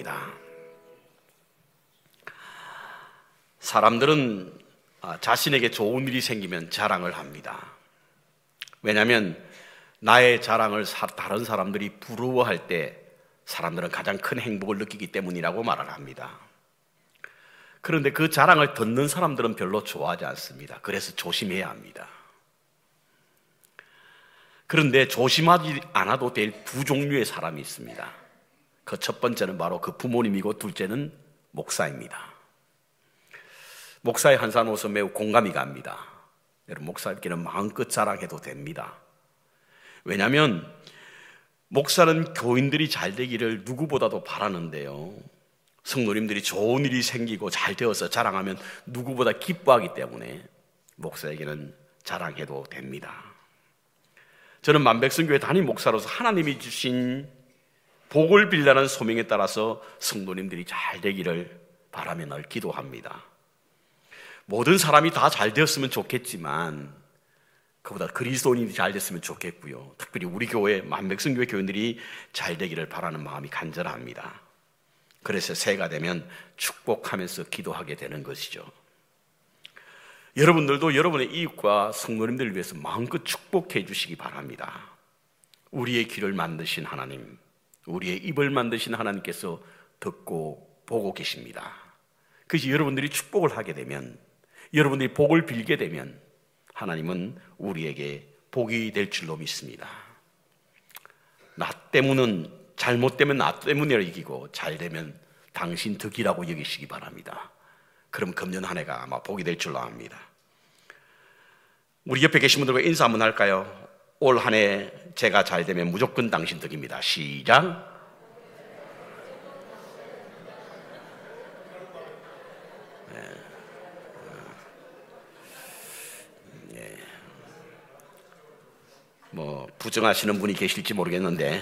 기도합니다. 사람들은 자신에게 좋은 일이 생기면 자랑을 합니다. 왜냐하면 나의 자랑을 다른 사람들이 부러워할 때 사람들은 가장 큰 행복을 느끼기 때문이라고 말을 합니다. 그런데 그 자랑을 듣는 사람들은 별로 좋아하지 않습니다. 그래서 조심해야 합니다. 그런데 조심하지 않아도 될 두 종류의 사람이 있습니다. 그 첫 번째는 바로 그 부모님이고 둘째는 목사입니다. 목사의 한산호서 매우 공감이 갑니다. 여러분, 목사님께는 마음껏 자랑해도 됩니다. 왜냐하면 목사는 교인들이 잘 되기를 누구보다도 바라는데요, 성도님들이 좋은 일이 생기고 잘 되어서 자랑하면 누구보다 기뻐하기 때문에 목사에게는 자랑해도 됩니다. 저는 만백성교회 담임 목사로서 하나님이 주신 복을 빌라는 소명에 따라서 성도님들이 잘 되기를 바라며 늘 기도합니다. 모든 사람이 다 잘 되었으면 좋겠지만 그보다 그리스도인이 잘 됐으면 좋겠고요, 특별히 우리 교회 만백성교회 교인들이 잘 되기를 바라는 마음이 간절합니다. 그래서 새해가 되면 축복하면서 기도하게 되는 것이죠. 여러분들도 여러분의 이웃과 성도님들을 위해서 마음껏 축복해 주시기 바랍니다. 우리의 귀를 만드신 하나님, 우리의 입을 만드신 하나님께서 듣고 보고 계십니다. 그래서 여러분들이 축복을 하게 되면, 여러분들이 복을 빌게 되면 하나님은 우리에게 복이 될 줄로 믿습니다. 나 때문은, 잘못되면 나 때문이라 이기고 잘되면 당신 덕이라고 여기시기 바랍니다. 그럼 금년 한 해가 아마 복이 될 줄로 압니다. 우리 옆에 계신 분들과 인사 한번 할까요? 올 한 해 제가 잘되면 무조건 당신 덕입니다. 시작. 부정하시는 분이 계실지 모르겠는데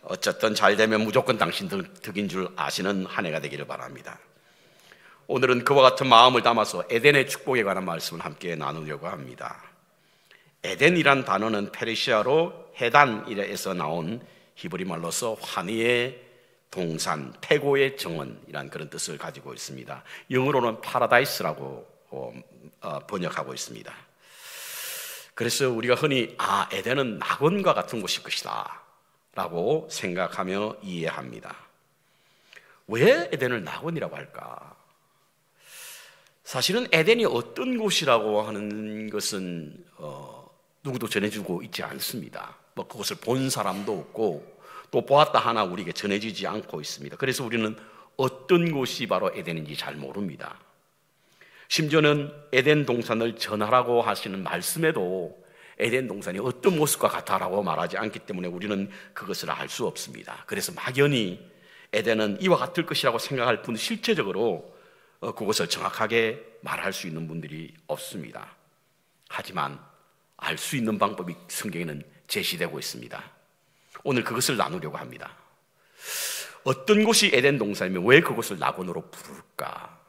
어쨌든 잘 되면 무조건 당신 덕인 줄 아시는 한 해가 되기를 바랍니다. 오늘은 그와 같은 마음을 담아서 에덴의 축복에 관한 말씀을 함께 나누려고 합니다. 에덴이란 단어는 페르시아로 헤단에서 나온 히브리 말로서 환희의 동산, 태고의 정원이란 그런 뜻을 가지고 있습니다. 영어로는 파라다이스라고 번역하고 있습니다. 그래서 우리가 흔히 에덴은 낙원과 같은 곳일 것이다 라고 생각하며 이해합니다. 왜 에덴을 낙원이라고 할까? 사실은 에덴이 어떤 곳이라고 하는 것은 누구도 전해주고 있지 않습니다. 그것을 본 사람도 없고 또 보았다 하나 우리에게 전해지지 않고 있습니다. 그래서 우리는 어떤 곳이 바로 에덴인지 잘 모릅니다. 심지어는 에덴 동산을 전하라고 하시는 말씀에도 에덴 동산이 어떤 모습과 같다라고 말하지 않기 때문에 우리는 그것을 알 수 없습니다. 그래서 막연히 에덴은 이와 같을 것이라고 생각할 뿐 실제적으로 그것을 정확하게 말할 수 있는 분들이 없습니다. 하지만 알 수 있는 방법이 성경에는 제시되고 있습니다. 오늘 그것을 나누려고 합니다. 어떤 곳이 에덴 동산이면 왜 그것을 낙원으로 부를까?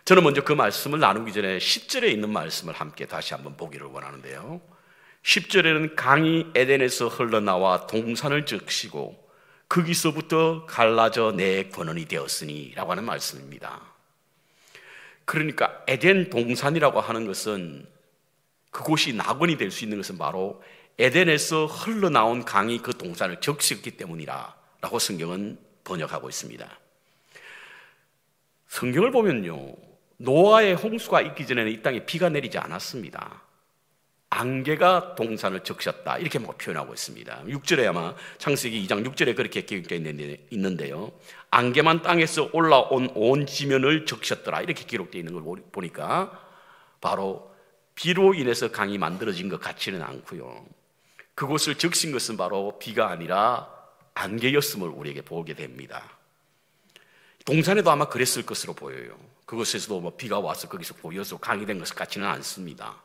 저는 먼저 그 말씀을 나누기 전에 10절에 있는 말씀을 함께 다시 한번 보기를 원하는데요, 10절에는 강이 에덴에서 흘러나와 동산을 적시고 거기서부터 갈라져 내 권원이 되었으니 라고 하는 말씀입니다. 그러니까 에덴 동산이라고 하는 것은, 그곳이 낙원이 될 수 있는 것은 바로 에덴에서 흘러나온 강이 그 동산을 적시했기 때문이라 라고 성경은 번역하고 있습니다. 성경을 보면요, 노아의 홍수가 있기 전에는 이 땅에 비가 내리지 않았습니다. 안개가 동산을 적셨다 이렇게 표현하고 있습니다. 6절에 아마 창세기 2장 6절에 그렇게 기록되어 있는데요, 안개만 땅에서 올라온 온 지면을 적셨더라 이렇게 기록되어 있는 걸 보니까 바로 비로 인해서 강이 만들어진 것 같지는 않고요, 그곳을 적신 것은 바로 비가 아니라 안개였음을 우리에게 보게 됩니다. 동산에도 아마 그랬을 것으로 보여요. 그곳에서도 비가 와서 거기서 보여서 강이 된 것 같지는 않습니다.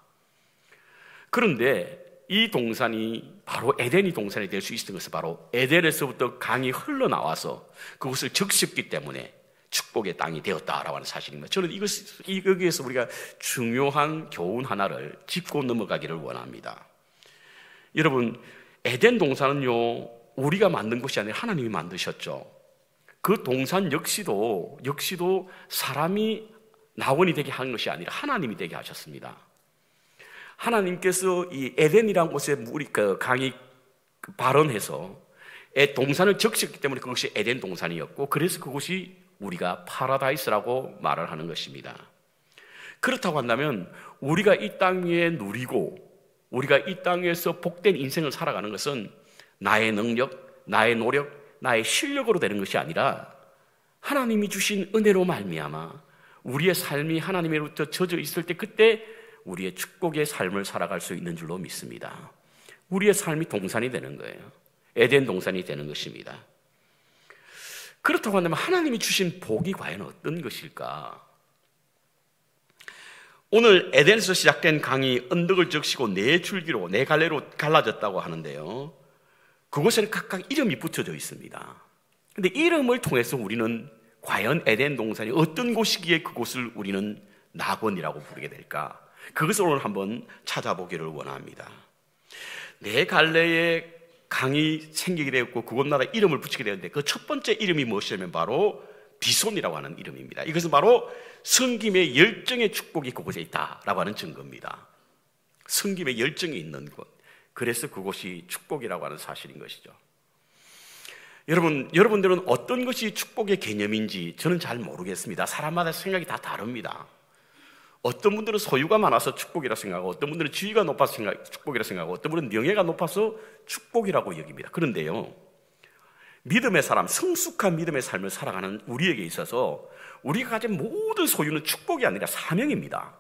그런데 이 동산이 바로 에덴이 동산이 될 수 있었던 것은 바로 에덴에서부터 강이 흘러나와서 그것을 적셨기 때문에 축복의 땅이 되었다라고 하는 사실입니다. 저는 여기에서 우리가 중요한 교훈 하나를 짚고 넘어가기를 원합니다. 여러분, 에덴 동산은요 우리가 만든 것이 아니라 하나님이 만드셨죠. 그 동산 역시도 사람이 낙원이 되게 한 것이 아니라 하나님이 되게 하셨습니다. 하나님께서 이 에덴이라는 곳에 강이 발원해서 동산을 적셨기 때문에 그것이 에덴 동산이었고, 그래서 그곳이 우리가 파라다이스라고 말을 하는 것입니다. 그렇다고 한다면 우리가 이 땅 위에 누리고 우리가 이 땅에서 복된 인생을 살아가는 것은 나의 능력, 나의 노력, 나의 실력으로 되는 것이 아니라 하나님이 주신 은혜로 말미암아 우리의 삶이 하나님으로부터 젖어 있을 때, 그때 우리의 축복의 삶을 살아갈 수 있는 줄로 믿습니다. 우리의 삶이 동산이 되는 거예요. 에덴 동산이 되는 것입니다. 그렇다고 한다면 하나님이 주신 복이 과연 어떤 것일까? 오늘 에덴에서 시작된 강이 언덕을 적시고 네 줄기로, 네 갈래로 갈라졌다고 하는데요, 그곳에는 각각 이름이 붙여져 있습니다. 그런데 이름을 통해서 우리는 과연 에덴 동산이 어떤 곳이기에 그곳을 우리는 낙원이라고 부르게 될까? 그것을 오늘 한번 찾아보기를 원합니다. 네 갈래의 강이 생기게 되었고 그곳마다 이름을 붙이게 되었는데, 그 첫 번째 이름이 무엇이냐면 바로 비손이라고 하는 이름입니다. 이것은 바로 섬김의 열정의 축복이 그곳에 있다라고 하는 증거입니다. 섬김의 열정이 있는 곳, 그래서 그곳이 축복이라고 하는 사실인 것이죠. 여러분들은 어떤 것이 축복의 개념인지 저는 잘 모르겠습니다. 사람마다 생각이 다 다릅니다. 어떤 분들은 소유가 많아서 축복이라 생각하고, 어떤 분들은 지위가 높아서 축복이라 생각하고, 어떤 분은 명예가 높아서 축복이라고 여깁니다. 그런데요, 믿음의 사람, 성숙한 믿음의 삶을 살아가는 우리에게 있어서 우리가 가진 모든 소유는 축복이 아니라 사명입니다.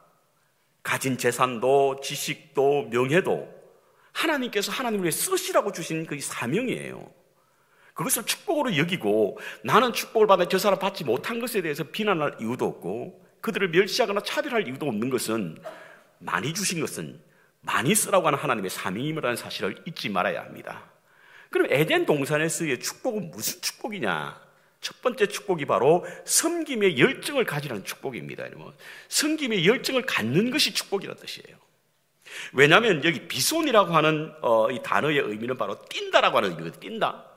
가진 재산도, 지식도, 명예도 하나님께서 하나님을 위해 쓰시라고 주신 그 사명이에요. 그것을 축복으로 여기고, 나는 축복을 받아 저 사람 받지 못한 것에 대해서 비난할 이유도 없고 그들을 멸시하거나 차별할 이유도 없는 것은, 많이 주신 것은 많이 쓰라고 하는 하나님의 사명임이라는 사실을 잊지 말아야 합니다. 그럼 에덴 동산에서의 축복은 무슨 축복이냐? 첫 번째 축복이 바로 섬김의 열정을 가지라는 축복입니다. 섬김의 열정을 갖는 것이 축복이라는 뜻이에요. 왜냐하면 여기 비손이라고 하는 이 단어의 의미는 바로 뛴다라고 하는 의미거든요.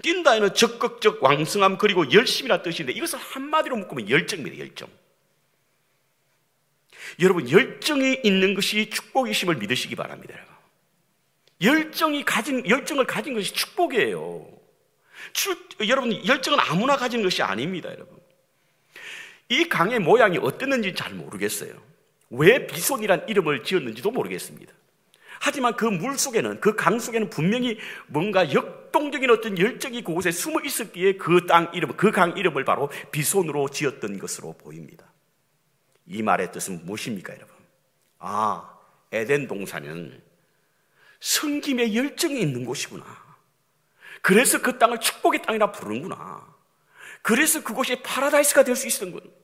뛴다에는 적극적 왕성함 그리고 열심이라는 뜻인데, 이것을 한마디로 묶으면 열정입니다. 열정. 여러분, 열정이 있는 것이 축복이심을 믿으시기 바랍니다. 열정을 가진 것이 축복이에요. 여러분, 열정은 아무나 가진 것이 아닙니다. 여러분, 이 강의 모양이 어땠는지 잘 모르겠어요. 왜 비손이란 이름을 지었는지도 모르겠습니다. 하지만 그 물 속에는, 그 강 속에는 분명히 뭔가 역동적인 어떤 열정이 그곳에 숨어 있었기에 그 강 이름을 바로 비손으로 지었던 것으로 보입니다. 이 말의 뜻은 무엇입니까, 여러분? 에덴 동산은 섬김의 열정이 있는 곳이구나. 그래서 그 땅을 축복의 땅이라 부르는구나. 그래서 그곳이 파라다이스가 될 수 있었던 거예요.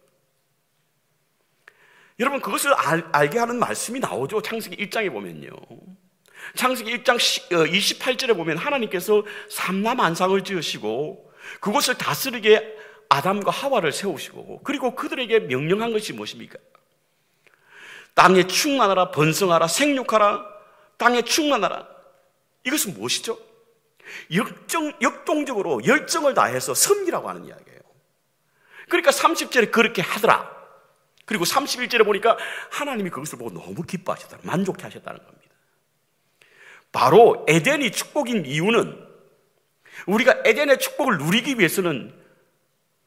여러분, 그것을 알게 하는 말씀이 나오죠. 창세기 1장에 보면요. 창세기 1장 28절에 보면 하나님께서 삼라만상을 지으시고 그곳을 다스리게 아담과 하와를 세우시고, 그리고 그들에게 명령한 것이 무엇입니까? 땅에 충만하라, 번성하라, 생육하라, 땅에 충만하라. 이것은 무엇이죠? 역동적으로 열정을 다해서 섬기라고 하는 이야기예요. 그러니까 30절에 그렇게 하더라. 그리고 31절에 보니까 하나님이 그것을 보고 너무 기뻐하셨다, 만족해 하셨다는 겁니다. 바로 에덴이 축복인 이유는, 우리가 에덴의 축복을 누리기 위해서는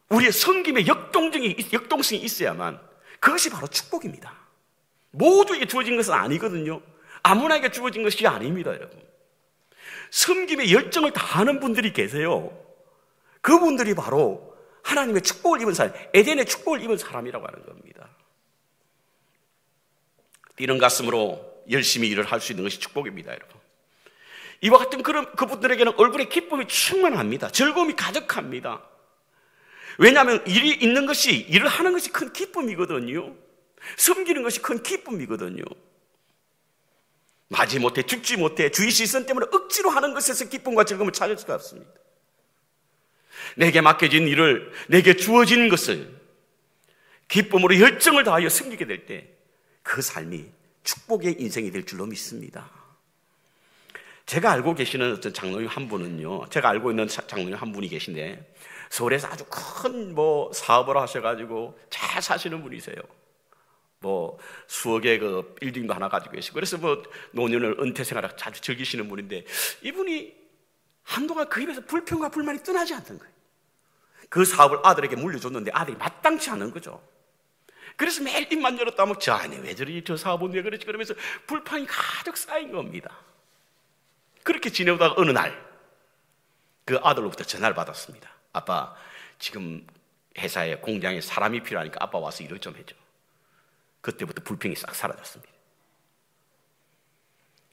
우리의 섬김의 역동성이 있어야만, 그것이 바로 축복입니다. 모두에게 주어진 것은 아니거든요. 아무나에게 주어진 것이 아닙니다, 여러분. 섬김의 열정을 다하는 분들이 계세요. 그분들이 바로 하나님의 축복을 입은 사람, 에덴의 축복을 입은 사람이라고 하는 겁니다. 뛰는 가슴으로 열심히 일을 할 수 있는 것이 축복입니다, 여러분. 이와 같은 그분들에게는 얼굴에 기쁨이 충만합니다. 즐거움이 가득합니다. 왜냐하면 일을 하는 것이 큰 기쁨이거든요. 섬기는 것이 큰 기쁨이거든요. 마지 못해, 죽지 못해, 주의 시선 때문에 억지로 하는 것에서 기쁨과 즐거움을 찾을 수가 없습니다. 내게 맡겨진 일을, 내게 주어진 것을 기쁨으로 열정을 다하여 섬기게 될 때 그 삶이 축복의 인생이 될 줄로 믿습니다. 제가 알고 계시는 어떤 장로님 한 분은요, 제가 알고 있는 장로님 한 분이 계신데 서울에서 아주 큰 사업을 하셔가지고 잘 사시는 분이세요. 수억의 그 빌딩도 하나 가지고 계시고, 그래서 노년을 은퇴 생활을 자주 즐기시는 분인데, 이분이 한동안 그 입에서 불평과 불만이 떠나지 않던 거예요. 그 사업을 아들에게 물려줬는데 아들이 마땅치 않은 거죠. 그래서 매일 입만 열었다 하면, 저 아니 왜 저리, 저 사업은 왜 그러지, 그러면서 불판이 가득 쌓인 겁니다. 그렇게 지내다가 어느 날 그 아들로부터 전화를 받았습니다. 아빠, 지금 회사에 공장에 사람이 필요하니까 아빠 와서 일을 좀 해줘. 그때부터 불평이 싹 사라졌습니다.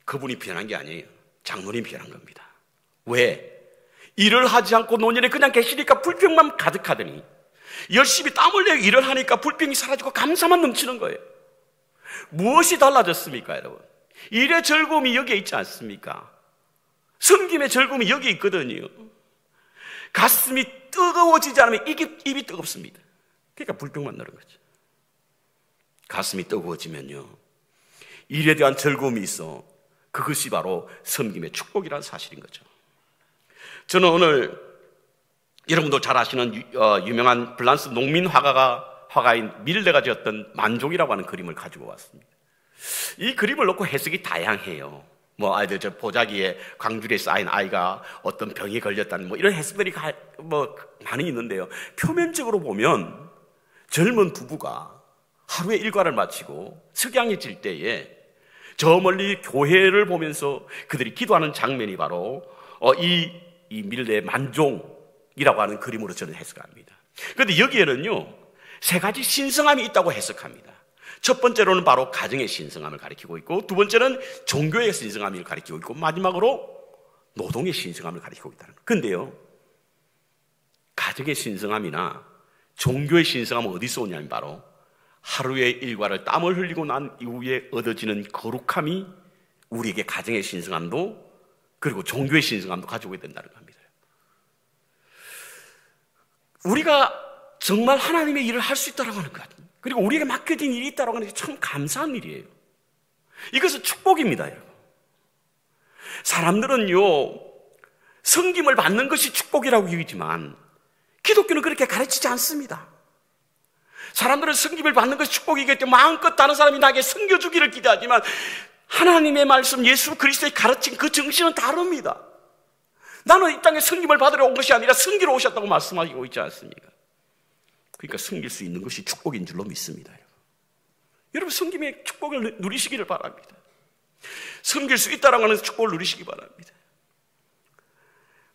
그분이 변한 게 아니에요. 장로님이 변한 겁니다. 왜? 일을 하지 않고 노년에 그냥 계시니까 불평만 가득하더니 열심히 땀 흘려 일을 하니까 불평이 사라지고 감사만 넘치는 거예요. 무엇이 달라졌습니까, 여러분? 일의 즐거움이 여기에 있지 않습니까? 섬김의 즐거움이 여기에 있거든요. 가슴이 뜨거워지지 않으면 입이 뜨겁습니다. 그러니까 불평만 나는 거죠. 가슴이 뜨거워지면요, 일에 대한 즐거움이 있어. 그것이 바로 섬김의 축복이라는 사실인 거죠. 저는 오늘 여러분도 잘 아시는 유명한 프랑스 농민 화가인 밀레가 지었던 만족이라고 하는 그림을 가지고 왔습니다. 이 그림을 놓고 해석이 다양해요. 아이들 저 보자기에 광줄에 쌓인 아이가 어떤 병에 걸렸다는 이런 해석들이 많이 있는데요. 표면적으로 보면 젊은 부부가 하루의 일과를 마치고 석양해질 때에 저 멀리 교회를 보면서 그들이 기도하는 장면이 바로 이 밀레의 만종이라고 하는 그림으로 저는 해석합니다. 그런데 여기에는요, 세 가지 신성함이 있다고 해석합니다. 첫 번째로는 바로 가정의 신성함을 가리키고 있고, 두 번째는 종교의 신성함을 가리키고 있고, 마지막으로 노동의 신성함을 가리키고 있다는 거예요. 그런데요, 가정의 신성함이나 종교의 신성함은 어디서 오냐면 바로 하루의 일과를 땀을 흘리고 난 이후에 얻어지는 거룩함이 우리에게 가정의 신성함도 그리고 종교의 신성함도 가지고 된다는 겁니다. 우리가 정말 하나님의 일을 할 수 있다고 하는 것, 그리고 우리에게 맡겨진 일이 있다고 하는 게 참 감사한 일이에요. 이것은 축복입니다, 여러분. 사람들은요, 섬김을 받는 것이 축복이라고 여기지만 기독교는 그렇게 가르치지 않습니다. 사람들은 섬김을 받는 것이 축복이기 때문에 마음껏 다른 사람이 나에게 섬겨주기를 기대하지만 하나님의 말씀, 예수 그리스도의 가르친 그 정신은 다릅니다. 나는 이 땅에 섬김을 받으러 온 것이 아니라 섬기러 오셨다고 말씀하시고 있지 않습니까? 그러니까 섬길 수 있는 것이 축복인 줄로 믿습니다. 여러분, 섬김의 축복을 누리시기를 바랍니다. 섬길 수 있다는 것은 축복을 누리시기 바랍니다.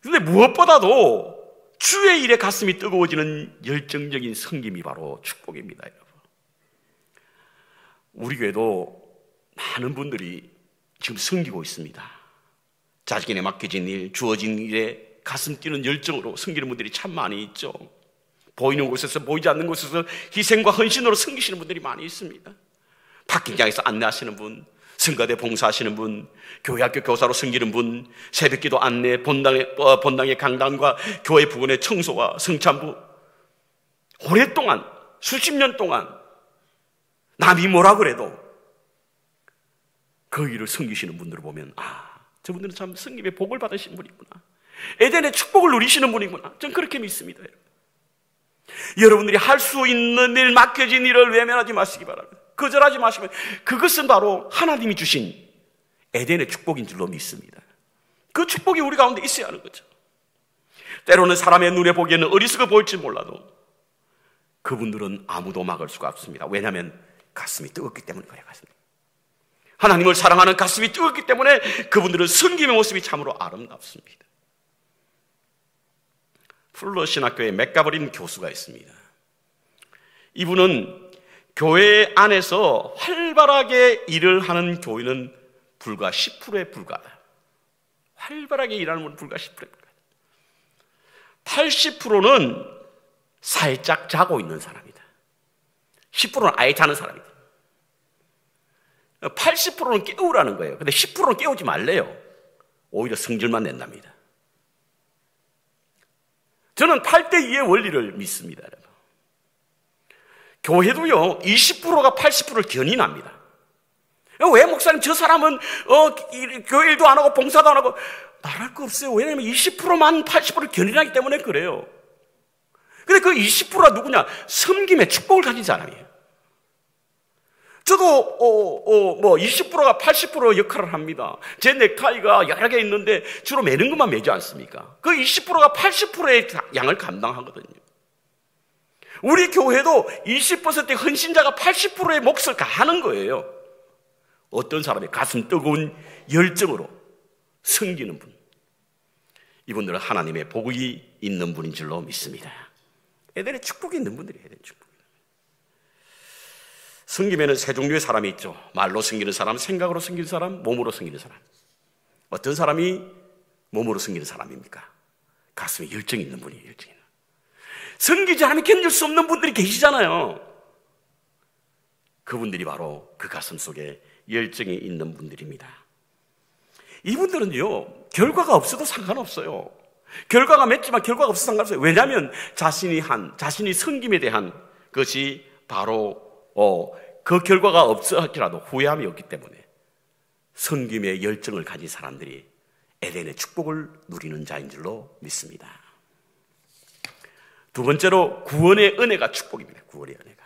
그런데 무엇보다도 주의 일에 가슴이 뜨거워지는 열정적인 섬김이 바로 축복입니다, 여러분. 우리 교회도 많은 분들이 지금 섬기고 있습니다. 자신에게 맡겨진 일, 주어진 일에 가슴 뛰는 열정으로 섬기는 분들이 참 많이 있죠. 보이는 곳에서 보이지 않는 곳에서 희생과 헌신으로 섬기시는 분들이 많이 있습니다. 파킹장에서 안내하시는 분, 성가대 봉사하시는 분, 교회학교 교사로 섬기는 분, 새벽기도 안내, 본당의 강단과 교회 부근의 청소와 성찬부, 오랫동안 수십 년 동안 남이 뭐라 그래도 그 일을 섬기시는 분들을 보면 저분들은 참 성김의 복을 받으신 분이구나, 에덴의 축복을 누리시는 분이구나, 전 그렇게 믿습니다. 여러분들이 할 수 있는 일, 맡겨진 일을 외면하지 마시기 바랍니다. 거절하지 마시면 그것은 바로 하나님이 주신 에덴의 축복인 줄로 믿습니다. 그 축복이 우리 가운데 있어야 하는 거죠. 때로는 사람의 눈에 보기에는 어리석어 보일지 몰라도 그분들은 아무도 막을 수가 없습니다. 왜냐하면 가슴이 뜨겁기 때문에 그래요. 하나님을 사랑하는 가슴이 뜨겁기 때문에 그분들은 섬김의 모습이 참으로 아름답습니다. 풀러 신학교에 맥가버린 교수가 있습니다. 이분은 교회 안에서 활발하게 일을 하는 교인은 불과 10%에 불과하다. 활발하게 일하는 분은 불과 10%에 불과하다. 80%는 살짝 자고 있는 사람이다. 10%는 아예 자는 사람이다. 80%는 깨우라는 거예요. 근데 10%는 깨우지 말래요. 오히려 성질만 낸답니다. 저는 8대2의 원리를 믿습니다, 여러분. 교회도요, 20%가 80%를 견인합니다. 왜 목사님 저 사람은 교회 일도 안 하고 봉사도 안 하고? 말할 거 없어요. 왜냐하면 20%만 80%를 견인하기 때문에 그래요. 근데 그 20%가 누구냐? 섬김의 축복을 가진 사람이에요. 저도 20%가 80% 역할을 합니다. 제 넥타이가 여러 개 있는데 주로 매는 것만 매지 않습니까? 그 20%가 80%의 양을 감당하거든요. 우리 교회도 20%의 헌신자가 80%의 몫을 다하는 거예요. 어떤 사람이 가슴 뜨거운 열정으로 섬기는 분, 이분들은 하나님의 복이 있는 분인 줄로 믿습니다. 에덴에 축복이 있는 분들이 에덴 축복. 섬김에는 세 종류의 사람이 있죠. 말로 섬기는 사람, 생각으로 섬기는 사람, 몸으로 섬기는 사람. 어떤 사람이 몸으로 섬기는 사람입니까? 가슴에 열정이 있는 분이에요. 열정이 있는. 섬기지 않으면 견딜 수 없는 분들이 계시잖아요. 그분들이 바로 그 가슴 속에 열정이 있는 분들입니다. 이분들은요, 결과가 없어도 상관없어요. 결과가 맺지만 결과가 없어도 상관없어요. 왜냐하면 자신이 섬김에 대한 것이 바로 그 결과가 없어 할지라도 후회함이 없기 때문에 섬김의 열정을 가진 사람들이 에덴의 축복을 누리는 자인 줄로 믿습니다. 두 번째로 구원의 은혜가 축복입니다. 구원의 은혜가.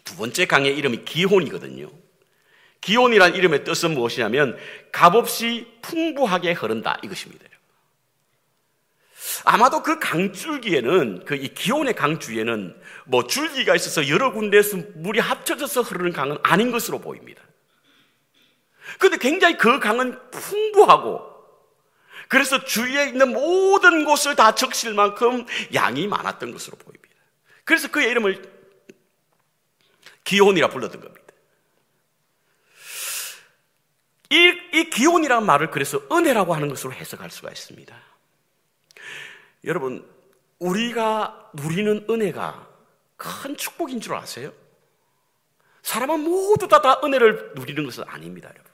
두 번째 강의 이름이 기혼이거든요. 기혼이란 이름의 뜻은 무엇이냐면 값없이 풍부하게 흐른다 이것입니다. 아마도 그 강줄기에는 이 기온의 강주위에는 줄기가 있어서 여러 군데에서 물이 합쳐져서 흐르는 강은 아닌 것으로 보입니다. 그런데 굉장히 그 강은 풍부하고 그래서 주위에 있는 모든 곳을 다 적실 만큼 양이 많았던 것으로 보입니다. 그래서 그의 이름을 기온이라 불렀던 겁니다. 이 기온이라는 말을 그래서 은혜라고 하는 것으로 해석할 수가 있습니다. 여러분, 우리가 누리는 은혜가 큰 축복인 줄 아세요? 사람은 모두 다 은혜를 누리는 것은 아닙니다, 여러분.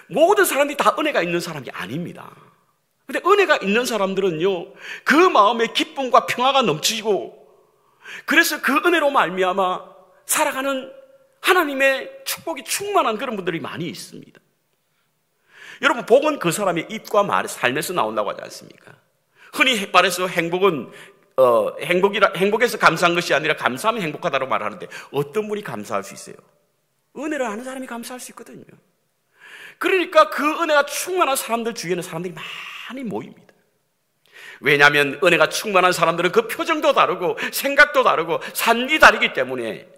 모든 사람들이 다 은혜가 있는 사람이 아닙니다. 그런데 은혜가 있는 사람들은요, 그 마음에 기쁨과 평화가 넘치고 그래서 그 은혜로 말미암아 살아가는 하나님의 축복이 충만한 그런 분들이 많이 있습니다. 여러분, 복은 그 사람의 입과 말, 삶에서 나온다고 하지 않습니까? 흔히 말해서 행복에서 감사한 것이 아니라 감사하면 행복하다고 말하는데 어떤 분이 감사할 수 있어요? 은혜를 아는 사람이 감사할 수 있거든요. 그러니까 그 은혜가 충만한 사람들 주위에는 사람들이 많이 모입니다. 왜냐하면 은혜가 충만한 사람들은 그 표정도 다르고 생각도 다르고 삶이 다르기 때문에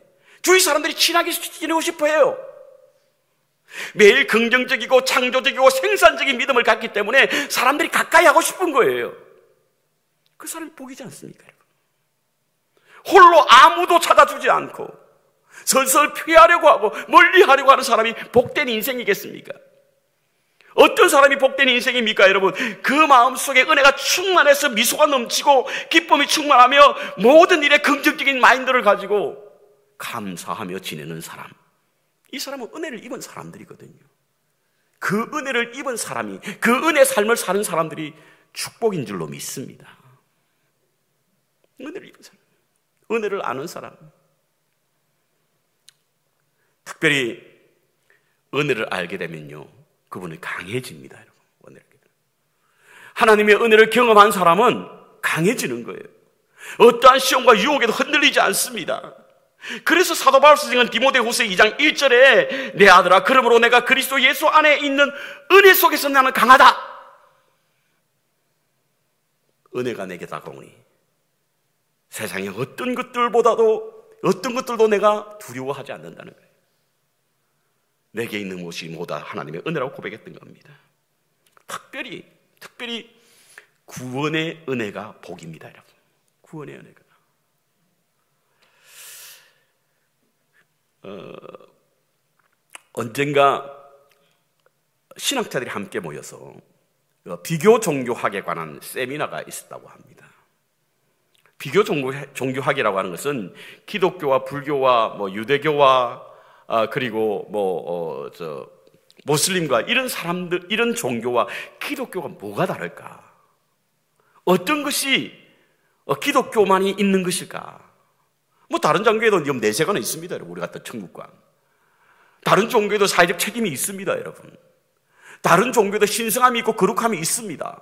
주위 사람들이 친하게 지내고 싶어 해요. 매일 긍정적이고 창조적이고 생산적인 믿음을 갖기 때문에 사람들이 가까이 하고 싶은 거예요. 그 사람이 복이지 않습니까? 홀로 아무도 찾아주지 않고 설설 피하려고 하고 멀리하려고 하는 사람이 복된 인생이겠습니까? 어떤 사람이 복된 인생입니까, 여러분? 그 마음속에 은혜가 충만해서 미소가 넘치고 기쁨이 충만하며 모든 일에 긍정적인 마인드를 가지고 감사하며 지내는 사람. 이 사람은 은혜를 입은 사람들이거든요. 그 은혜를 입은 사람이, 그 은혜의 삶을 사는 사람들이 축복인 줄로 믿습니다. 은혜를 입은 사람, 은혜를 아는 사람, 특별히 은혜를 알게 되면요, 그분은 강해집니다. 여러분, 은혜를. 하나님의 은혜를 경험한 사람은 강해지는 거예요. 어떠한 시험과 유혹에도 흔들리지 않습니다. 그래서 사도 바울 선생은 디모데후서 2장 1절에 내 아들아, 그러므로 내가 그리스도 예수 안에 있는 은혜 속에서 나는 강하다. 은혜가 내게 다가오니 세상의 어떤 것들도 내가 두려워하지 않는다는 거예요. 내게 있는 것이 모두 하나님의 은혜라고 고백했던 겁니다. 특별히 구원의 은혜가 복입니다, 여러분. 구원의 은혜가. 언젠가 신학자들이 함께 모여서 비교 종교학에 관한 세미나가 있었다고 합니다. 비교 종교학이라고 하는 것은 기독교와 불교와 유대교와 그리고 모슬림과 이런 사람들, 이런 종교와 기독교가 뭐가 다를까? 어떤 것이 기독교만이 있는 것일까? 다른 종교에도 내세관은 있습니다. 우리 같은 천국관. 다른 종교에도 사회적 책임이 있습니다, 여러분. 다른 종교도 신성함이 있고 거룩함이 있습니다.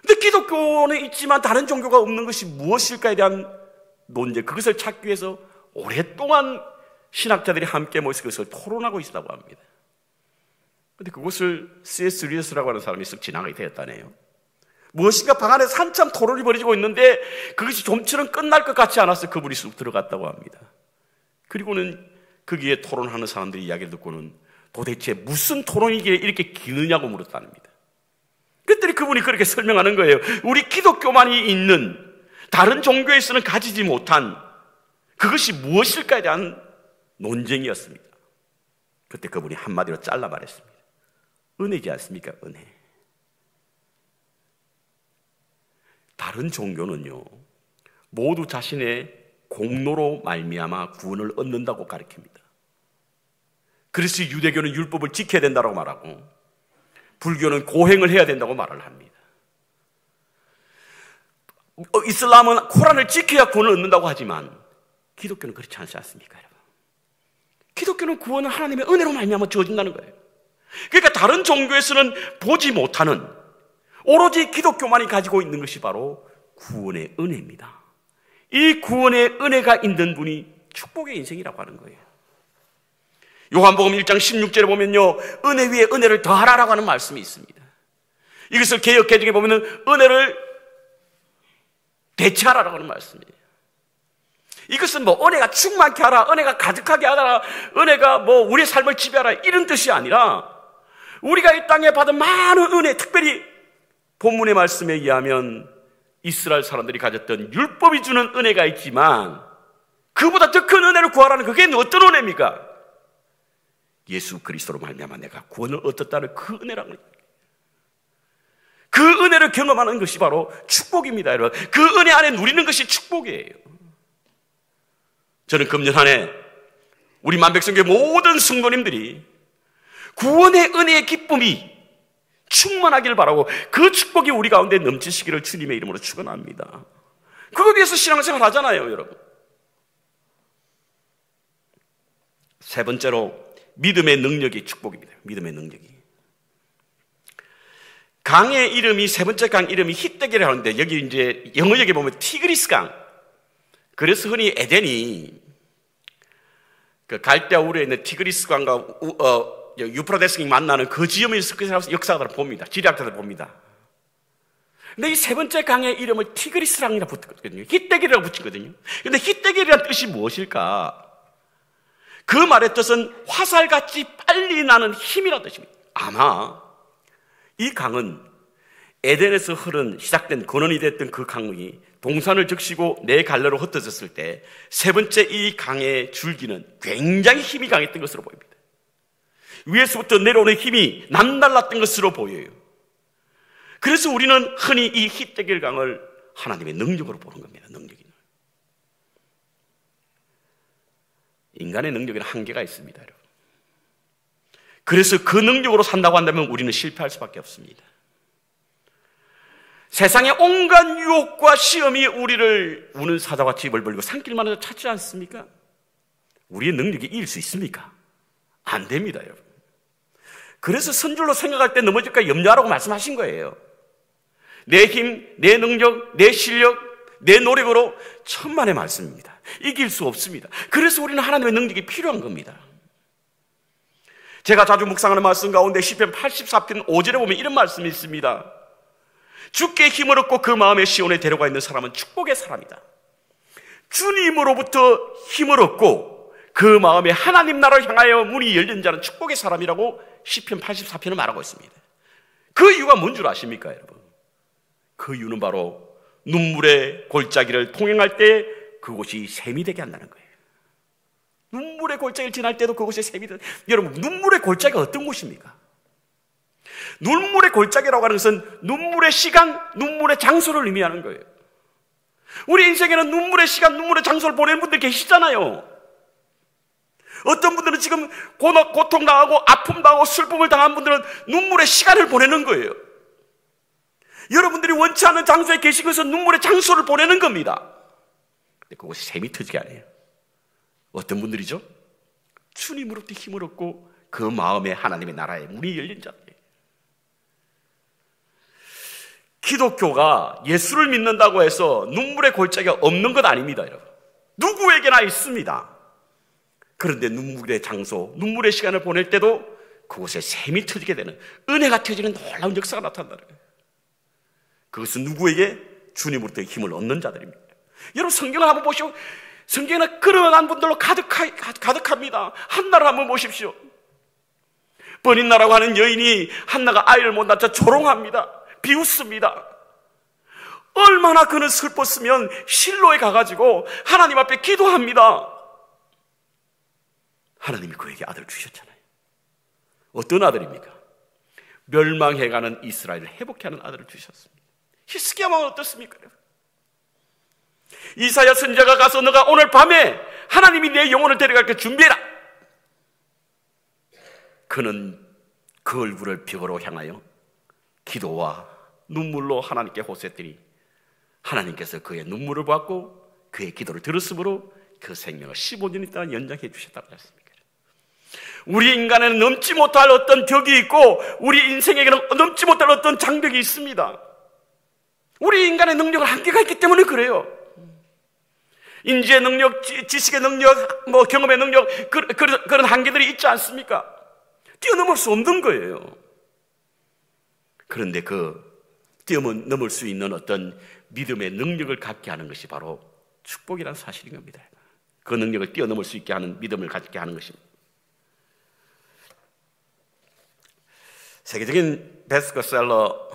근데 기독교는 있지만 다른 종교가 없는 것이 무엇일까에 대한 논쟁, 그것을 찾기 위해서 오랫동안 신학자들이 함께 모여서 그것을 토론하고 있다고 합니다. 근데 그것을 C.S. 루이스라고 하는 사람이 쓱 지나가게 되었다네요. 무엇인가 방 안에서 한참 토론이 벌어지고 있는데 그것이 좀처럼 끝날 것 같지 않아서 그분이 쑥 들어갔다고 합니다. 그리고는 거기에 토론하는 사람들의 이야기를 듣고는 도대체 무슨 토론이기에 이렇게 기느냐고 물었답니다. 그랬더니 그분이 그렇게 설명하는 거예요. 우리 기독교만이 있는 다른 종교에서는 가지지 못한 그것이 무엇일까에 대한 논쟁이었습니다. 그때 그분이 한마디로 잘라 말했습니다. 은혜지 않습니까? 은혜. 다른 종교는요, 모두 자신의 공로로 말미암아 구원을 얻는다고 가르칩니다. 그래서 유대교는 율법을 지켜야 된다고 말하고 불교는 고행을 해야 된다고 말을 합니다. 이슬람은 코란을 지켜야 구원을 얻는다고 하지만 기독교는 그렇지 않지 않습니까, 여러분? 기독교는 구원은 하나님의 은혜로 말미암아 주어진다는 거예요. 그러니까 다른 종교에서는 보지 못하는 오로지 기독교만이 가지고 있는 것이 바로 구원의 은혜입니다. 이 구원의 은혜가 있는 분이 축복의 인생이라고 하는 거예요. 요한복음 1장 16절에 보면요, 은혜 위에 은혜를 더하라라고 하는 말씀이 있습니다. 이것을 개역개정에 보면은 은혜를 대체하라라고 하는 말씀이에요. 이것은 뭐 은혜가 충만케 하라, 은혜가 가득하게 하라, 은혜가 뭐 우리의 삶을 지배하라 이런 뜻이 아니라 우리가 이 땅에 받은 많은 은혜, 특별히 본문의 말씀에 의하면 이스라엘 사람들이 가졌던 율법이 주는 은혜가 있지만 그보다 더 큰 은혜를 구하라는 그게 어떤 은혜입니까? 예수 그리스도로 말미암아 내가 구원을 얻었다는 그 은혜라는 거예요. 그 은혜를 경험하는 것이 바로 축복입니다, 여러분. 그 은혜 안에 누리는 것이 축복이에요. 저는 금년 한 해 우리 만백성교회 모든 성도님들이 구원의 은혜의 기쁨이 충만하기를 바라고 그 축복이 우리 가운데 넘치시기를 주님의 이름으로 축원합니다. 그거 위해서 신앙생활 하잖아요, 여러분. 세 번째로 믿음의 능력이 축복입니다. 믿음의 능력이. 강의 이름이, 세 번째 강 이름이 히데겔이라고 하는데 여기 이제 영어역에 보면 티그리스 강. 그래서 흔히 에덴이 그 갈대아 우르에 있는 티그리스 강과 유프라데스강이 만나는 그 지점에서 그 역사가들 봅니다. 지리학자들 봅니다. 근데 이 세 번째 강의 이름을 티그리스강이라 붙거든요. 히데겔이라고 붙이거든요. 근데 히데겔이라는 뜻이 무엇일까? 그 말의 뜻은 화살같이 빨리 나는 힘이라는 뜻입니다. 아마 이 강은 에덴에서 흐른 시작된 근원이 됐던 그 강이 동산을 적시고 네 갈래로 흩어졌을 때 세 번째 이 강의 줄기는 굉장히 힘이 강했던 것으로 보입니다. 위에서부터 내려오는 힘이 남달랐던 것으로 보여요. 그래서 우리는 흔히 이 히데겔 강을 하나님의 능력으로 보는 겁니다. 능력이. 인간의 능력에는 한계가 있습니다, 여러분. 그래서 그 능력으로 산다고 한다면 우리는 실패할 수밖에 없습니다. 세상의 온갖 유혹과 시험이 우리를 우는 사자같이 벌벌고 산길만 해도 찾지 않습니까? 우리의 능력이 이길 수 있습니까? 안 됩니다, 여러분. 그래서 선줄로 생각할 때 넘어질까 염려하라고 말씀하신 거예요. 내 힘, 내 능력, 내 실력, 내 노력으로 천만의 말씀입니다. 이길 수 없습니다. 그래서 우리는 하나님의 능력이 필요한 겁니다. 제가 자주 묵상하는 말씀 가운데 시편 84편 5절에 보면 이런 말씀이 있습니다. 주께 힘을 얻고 그 마음의 시온에 데려가 있는 사람은 축복의 사람이다. 주님으로부터 힘을 얻고 그 마음에 하나님 나라를 향하여 문이 열린 자는 축복의 사람이라고 시편 84편을 말하고 있습니다. 그 이유가 뭔 줄 아십니까, 여러분? 그 이유는 바로 눈물의 골짜기를 통행할 때 그곳이 샘이 되게 한다는 거예요. 눈물의 골짜기를 지날 때도 그곳이 샘이 되게. 여러분, 눈물의 골짜기가 어떤 곳입니까? 눈물의 골짜기라고 하는 것은 눈물의 시간, 눈물의 장소를 의미하는 거예요. 우리 인생에는 눈물의 시간, 눈물의 장소를 보내는 분들 계시잖아요. 어떤 분들은 지금 고통당하고 아픔당하고 슬픔을 당한 분들은 눈물의 시간을 보내는 거예요. 여러분들이 원치 않는 장소에 계신 것은 눈물의 장소를 보내는 겁니다. 근데 그것이 샘이 터지게 안 해요. 어떤 분들이죠? 주님으로부터 힘을 얻고 그 마음에 하나님의 나라의 문이 열린 자들이에요. 기독교가 예수를 믿는다고 해서 눈물의 골짜기가 없는 것 아닙니다, 여러분. 누구에게나 있습니다. 그런데 눈물의 장소, 눈물의 시간을 보낼 때도 그곳에 샘이 터지게 되는, 은혜가 터지는 놀라운 역사가 나타난다는 거예요. 그것은 누구에게? 주님으로부터 힘을 얻는 자들입니다. 여러분, 성경을 한번 보시오. 성경에는 그러한 분들로 가득합니다. 한나를 한번 보십시오. 버린나라고 하는 여인이 한나가 아이를 못 낳자 조롱합니다. 비웃습니다. 얼마나 그는 슬펐으면 실로에 가가지고 하나님 앞에 기도합니다. 하나님이 그에게 아들을 주셨잖아요. 어떤 아들입니까? 멸망해가는 이스라엘을 회복하는 아들을 주셨습니다. 히스기야 왕은 어떻습니까? 이사야 선지자가 가서 너가 오늘 밤에 하나님이 내 영혼을 데려갈게 준비해라. 그는 그 얼굴을 벽으로 향하여 기도와 눈물로 하나님께 호소했더니 하나님께서 그의 눈물을 보았고 그의 기도를 들었으므로 그 생명을 15년 동안 연장해 주셨다고 했습니다. 우리 인간에는 넘지 못할 어떤 벽이 있고 우리 인생에게는 넘지 못할 어떤 장벽이 있습니다. 우리 인간의 능력은 한계가 있기 때문에 그래요. 인지의 능력, 지식의 능력, 경험의 능력, 그런 한계들이 있지 않습니까? 뛰어넘을 수 없는 거예요. 그런데 뛰어넘을 수 있는 어떤 믿음의 능력을 갖게 하는 것이 바로 축복이라는 사실인 겁니다. 그 능력을 뛰어넘을 수 있게 하는 믿음을 갖게 하는 것입니다. 세계적인 베스트셀러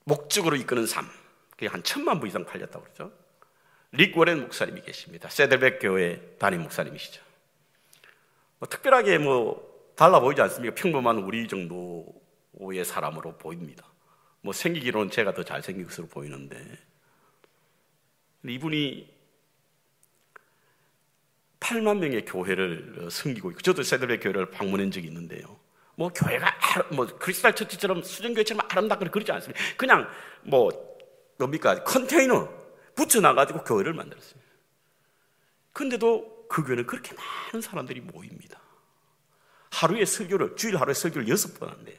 목적으로 이끄는 삶, 그게 한 1000만 부 이상 팔렸다고 그러죠. 릭 워렌 목사님이 계십니다. 세델백 교회 담임 목사님이시죠. 특별하게 달라 보이지 않습니까? 평범한 우리 정도의 사람으로 보입니다. 생기기로는 제가 더 잘생긴 것으로 보이는데, 이분이 8만 명의 교회를 섬기고 있고, 저도 세델백 교회를 방문한 적이 있는데요. 교회가 크리스탈 처치처럼 수정교회처럼 아름답거나 그러지 않습니다. 그냥 컨테이너 붙여놔가지고 교회를 만들었어요. 근데도 그 교회는 그렇게 많은 사람들이 모입니다. 주일 하루에 설교를 6번 한대요.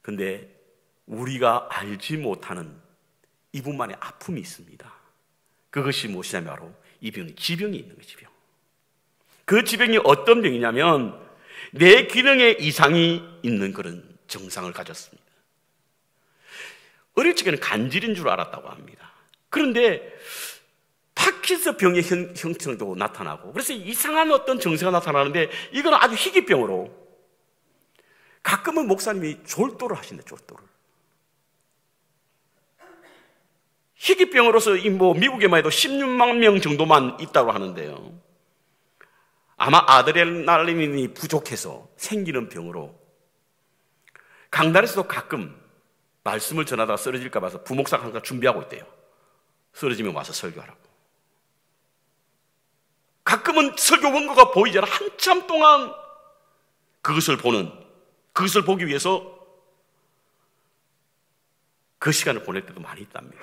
근데 우리가 알지 못하는 이분만의 아픔이 있습니다. 그것이 무엇이냐면 바로 이분이 지병이 있는 거예요. 지병. 그 지병이 어떤 병이냐면 뇌 기능에 이상이 있는 그런 증상을 가졌습니다. 어릴 적에는 간질인 줄 알았다고 합니다. 그런데 파킨슨 병의 형성도 나타나고, 그래서 이상한 어떤 증세가 나타나는데 이건 아주 희귀병으로 가끔은 목사님이 졸도를 하신대. 졸도를. 희귀병으로서 미국에만 해도 16만 명 정도만 있다고 하는데요. 아마 아드레날린이 부족해서 생기는 병으로 강단에서도 가끔 말씀을 전하다가 쓰러질까 봐서 부목사가 항상 준비하고 있대요. 쓰러지면 와서 설교하라고. 가끔은 설교 원고가 보이지 않아 한참 동안 그것을 보기 위해서 그 시간을 보낼 때도 많이 있답니다.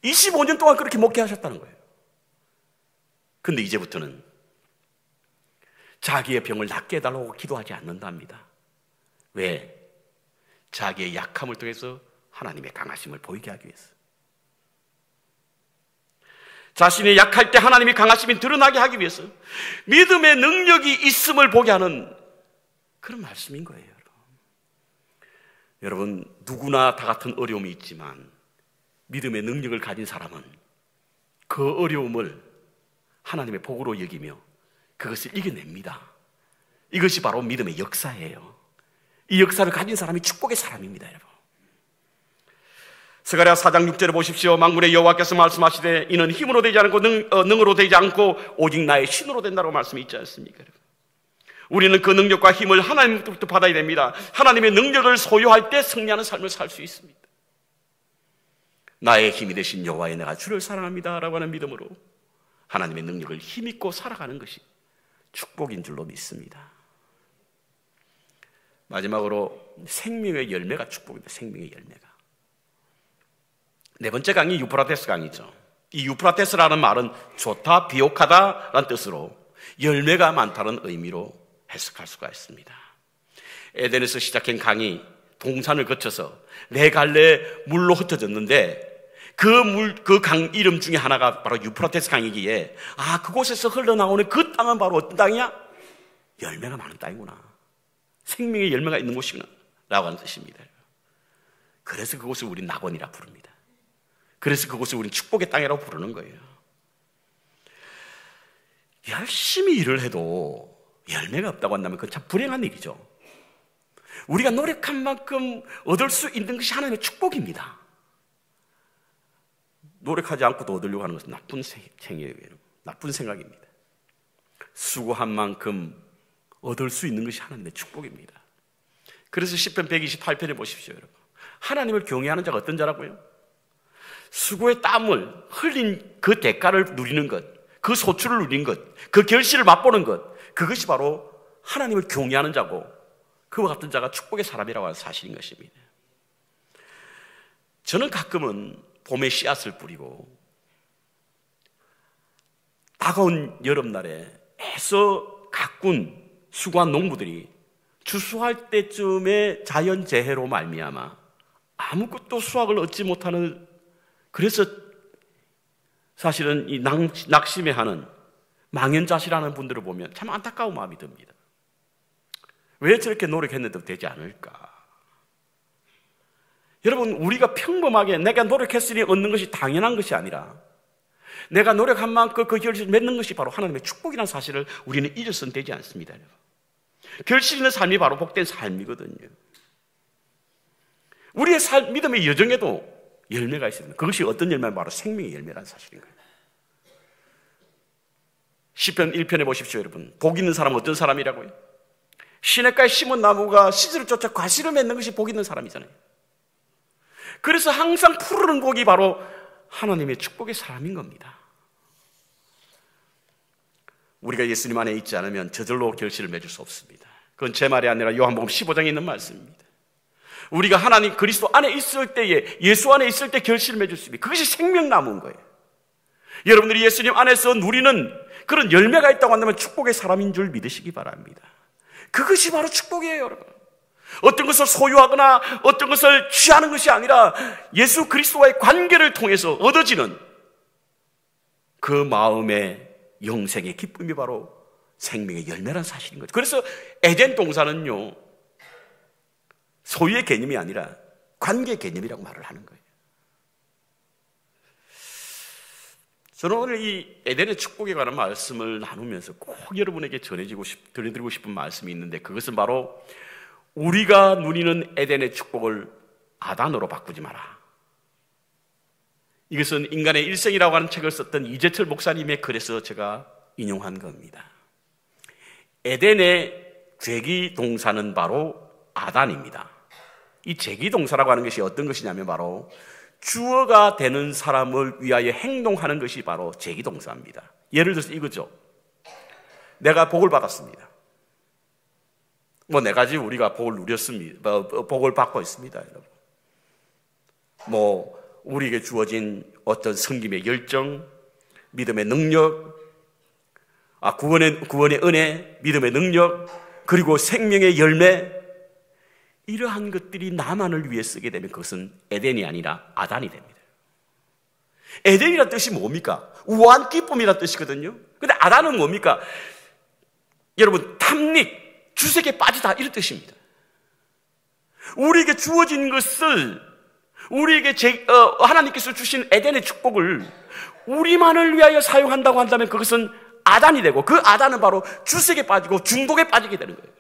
25년 동안 그렇게 목회하셨다는 거예요. 근데 이제부터는 자기의 병을 낫게 해달라고 기도하지 않는답니다. 왜? 자기의 약함을 통해서 하나님의 강하심을 보이게 하기 위해서. 자신이 약할 때 하나님의 강하심이 드러나게 하기 위해서 믿음의 능력이 있음을 보게 하는 그런 말씀인 거예요. 여러분, 누구나 다 같은 어려움이 있지만 믿음의 능력을 가진 사람은 그 어려움을 하나님의 복으로 여기며 그것을 이겨냅니다. 이것이 바로 믿음의 역사예요. 이 역사를 가진 사람이 축복의 사람입니다, 여러분. 스가랴 4장 6절에 보십시오. 만군의 여호와께서 말씀하시되 이는 힘으로 되지 않고 능으로 되지 않고 오직 나의 신으로 된다고 말씀이 있지 않습니까, 여러분? 우리는 그 능력과 힘을 하나님부터 받아야 됩니다. 하나님의 능력을 소유할 때 승리하는 삶을 살 수 있습니다. 나의 힘이 되신 여호와의 내가 주를 사랑합니다 라고 하는 믿음으로 하나님의 능력을 힘입고 살아가는 것이 축복인 줄로 믿습니다. 마지막으로 생명의 열매가 축복입니다. 생명의 열매가. 네 번째 강의 유프라테스 강이죠. 이 유프라테스라는 말은 좋다, 비옥하다라는 뜻으로 열매가 많다는 의미로 해석할 수가 있습니다. 에덴에서 시작한 강이 동산을 거쳐서 네 갈래 물로 흩어졌는데 그 강 이름 중에 하나가 바로 유프라테스 강이기에 그곳에서 흘러나오는 그 땅은 바로 어떤 땅이야? 열매가 많은 땅이구나. 생명의 열매가 있는 곳이구나 라고 하는 뜻입니다. 그래서 그곳을 우린 낙원이라 부릅니다. 그래서 그곳을 우린 축복의 땅이라고 부르는 거예요. 열심히 일을 해도 열매가 없다고 한다면 그건 참 불행한 일이죠. 우리가 노력한 만큼 얻을 수 있는 것이 하나님의 축복입니다. 노력하지 않고도 얻으려고 하는 것은 나쁜 생이에요. 나쁜 생각입니다. 수고한 만큼 얻을 수 있는 것이 하나님의 축복입니다. 그래서 시편 128편에 보십시오, 여러분. 하나님을 경외하는 자가 어떤 자라고요? 수고의 땀을 흘린 그 대가를 누리는 것, 그 소출을 누리는 것, 그 결실을 맛보는 것, 그것이 바로 하나님을 경외하는 자고 그와 같은 자가 축복의 사람이라고 하는 사실인 것입니다. 저는 가끔은 봄에 씨앗을 뿌리고 다가온 여름날에 애써 가꾼 수고한 농부들이 추수할 때쯤에 자연재해로 말미암아 아무것도 수확을 얻지 못하는, 그래서 사실은 이 낙심해하는 망연자실하는 분들을 보면 참 안타까운 마음이 듭니다. 왜 저렇게 노력했는데도 되지 않을까? 여러분, 우리가 평범하게 내가 노력했으니 얻는 것이 당연한 것이 아니라 내가 노력한 만큼 그 결실을 맺는 것이 바로 하나님의 축복이라는 사실을 우리는 잊어서는 되지 않습니다. 결실 있는 삶이 바로 복된 삶이거든요. 우리의 믿음의 여정에도 열매가 있습니다. 그것이 어떤 열매는 바로 생명의 열매라는 사실인 거예요. 시편 1편에 보십시오, 여러분. 복 있는 사람은 어떤 사람이라고요? 시냇가에 심은 나무가 시절을 쫓아 과실을 맺는 것이 복 있는 사람이잖아요. 그래서 항상 푸르는 곡이 바로 하나님의 축복의 사람인 겁니다. 우리가 예수님 안에 있지 않으면 저절로 결실을 맺을 수 없습니다. 그건 제 말이 아니라 요한복음 15장에 있는 말씀입니다. 우리가 하나님 그리스도 안에 있을 때에, 예수 안에 있을 때 결실을 맺을 수 있습니다. 그것이 생명나무인 거예요. 여러분들이 예수님 안에서 누리는 그런 열매가 있다고 한다면 축복의 사람인 줄 믿으시기 바랍니다. 그것이 바로 축복이에요, 여러분. 어떤 것을 소유하거나 어떤 것을 취하는 것이 아니라 예수 그리스도와의 관계를 통해서 얻어지는 그 마음의 영생의 기쁨이 바로 생명의 열매라는 사실인 거죠. 그래서 에덴 동산은요, 소유의 개념이 아니라 관계의 개념이라고 말을 하는 거예요. 저는 오늘 이 에덴의 축복에 관한 말씀을 나누면서 꼭 여러분에게 전해드리고 싶은 말씀이 있는데, 그것은 바로 우리가 누리는 에덴의 축복을 아단으로 바꾸지 마라. 이것은 인간의 일생이라고 하는 책을 썼던 이재철 목사님의 글에서 제가 인용한 겁니다. 에덴의 죄기 동사는 바로 아단입니다. 이 죄기 동사라고 하는 것이 어떤 것이냐면 바로 주어가 되는 사람을 위하여 행동하는 것이 바로 죄기 동사입니다. 예를 들어서 이거죠. 내가 복을 받았습니다. 네 가지 우리가 복을 누렸습니다. 복을 받고 있습니다, 여러분. 우리에게 주어진 어떤 섬김의 열정, 믿음의 능력, 구원의 은혜, 믿음의 능력, 그리고 생명의 열매, 이러한 것들이 나만을 위해 쓰게 되면 그것은 에덴이 아니라 아단이 됩니다. 에덴이라는 뜻이 뭡니까? 우아한 기쁨이라는 뜻이거든요. 근데 아단은 뭡니까? 여러분, 탐닉, 주색에 빠지다, 이런 뜻입니다. 우리에게 주어진 것을, 우리에게 하나님께서 주신 에덴의 축복을 우리만을 위하여 사용한다고 한다면 그것은 아단이 되고, 그 아단은 바로 주색에 빠지고 중독에 빠지게 되는 거예요.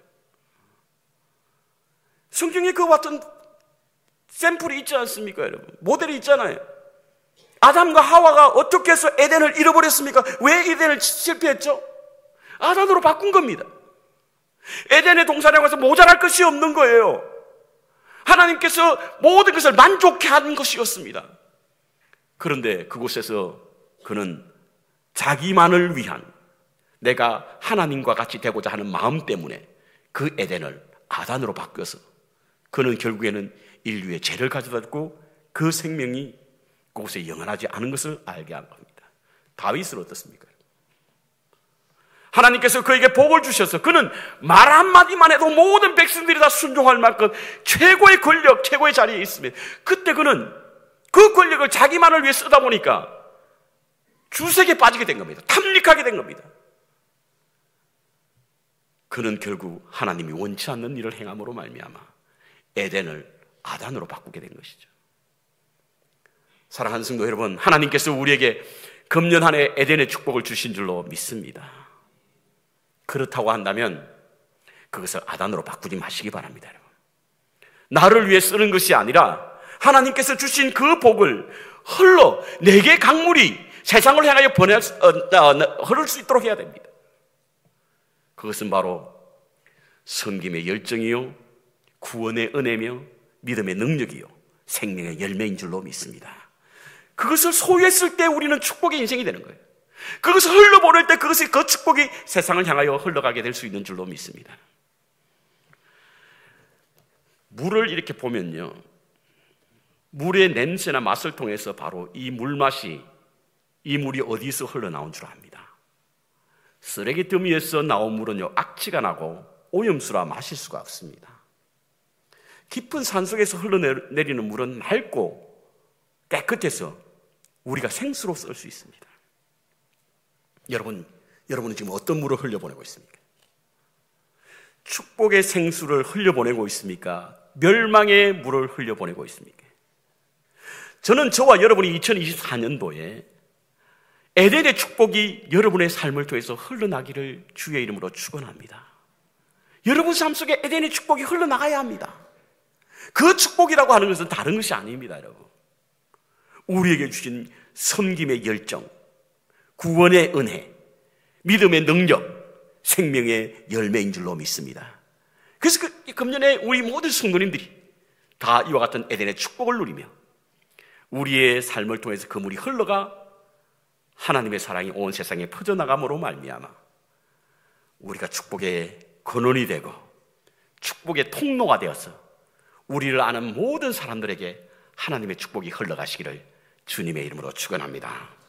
성경에 그와 같은 샘플이 있지 않습니까, 여러분? 모델이 있잖아요. 아담과 하와가 어떻게 해서 에덴을 잃어버렸습니까? 왜 에덴을 실패했죠? 아단으로 바꾼 겁니다. 에덴의 동산에 가서 모자랄 것이 없는 거예요. 하나님께서 모든 것을 만족해 하는 것이었습니다. 그런데 그곳에서 그는 자기만을 위한, 내가 하나님과 같이 되고자 하는 마음 때문에 그 에덴을 아단으로 바뀌어서 그는 결국에는 인류의 죄를 가져다주고 그 생명이 그곳에 영원하지 않은 것을 알게 한 겁니다. 다윗은 어떻습니까? 하나님께서 그에게 복을 주셔서 그는 말 한마디만 해도 모든 백성들이 다 순종할 만큼 최고의 권력, 최고의 자리에 있으면, 그때 그는 그 권력을 자기만을 위해 쓰다 보니까 주색에 빠지게 된 겁니다. 탐닉하게 된 겁니다. 그는 결국 하나님이 원치 않는 일을 행함으로 말미암아 에덴을 아단으로 바꾸게 된 것이죠. 사랑하는 성도 여러분, 하나님께서 우리에게 금년 한 해 에덴의 축복을 주신 줄로 믿습니다. 그렇다고 한다면 그것을 아단으로 바꾸지 마시기 바랍니다. 여러분. 나를 위해 쓰는 것이 아니라 하나님께서 주신 그 복을 흘러 네 개의 강물이 세상을 향하여 흐를 수 있도록 해야 됩니다. 그것은 바로 섬김의 열정이요, 구원의 은혜며 믿음의 능력이요, 생명의 열매인 줄로 믿습니다. 그것을 소유했을 때 우리는 축복의 인생이 되는 거예요. 그것을 흘러보낼 때 그 축복이 세상을 향하여 흘러가게 될 수 있는 줄로 믿습니다. 물을 이렇게 보면요, 물의 냄새나 맛을 통해서 바로 이 물맛이, 이 물이 어디서 흘러나온 줄 압니다. 쓰레기 더미에서 나온 물은요, 악취가 나고 오염수라 마실 수가 없습니다. 깊은 산속에서 흘러내리는 물은 맑고 깨끗해서 우리가 생수로 쓸 수 있습니다. 여러분은 지금 어떤 물을 흘려보내고 있습니까? 축복의 생수를 흘려보내고 있습니까? 멸망의 물을 흘려보내고 있습니까? 저는 저와 여러분이 2024년도에 에덴의 축복이 여러분의 삶을 통해서 흘러나기를 주의 이름으로 축원합니다. 여러분 삶 속에 에덴의 축복이 흘러나가야 합니다. 그 축복이라고 하는 것은 다른 것이 아닙니다, 여러분. 우리에게 주신 섬김의 열정, 구원의 은혜, 믿음의 능력, 생명의 열매인 줄로 믿습니다. 그래서 금년에 우리 모든 성도님들이 다 이와 같은 에덴의 축복을 누리며 우리의 삶을 통해서 그 물이 흘러가 하나님의 사랑이 온 세상에 퍼져나감으로 말미암아 우리가 축복의 근원이 되고 축복의 통로가 되어서 우리를 아는 모든 사람들에게 하나님의 축복이 흘러가시기를 주님의 이름으로 축원합니다.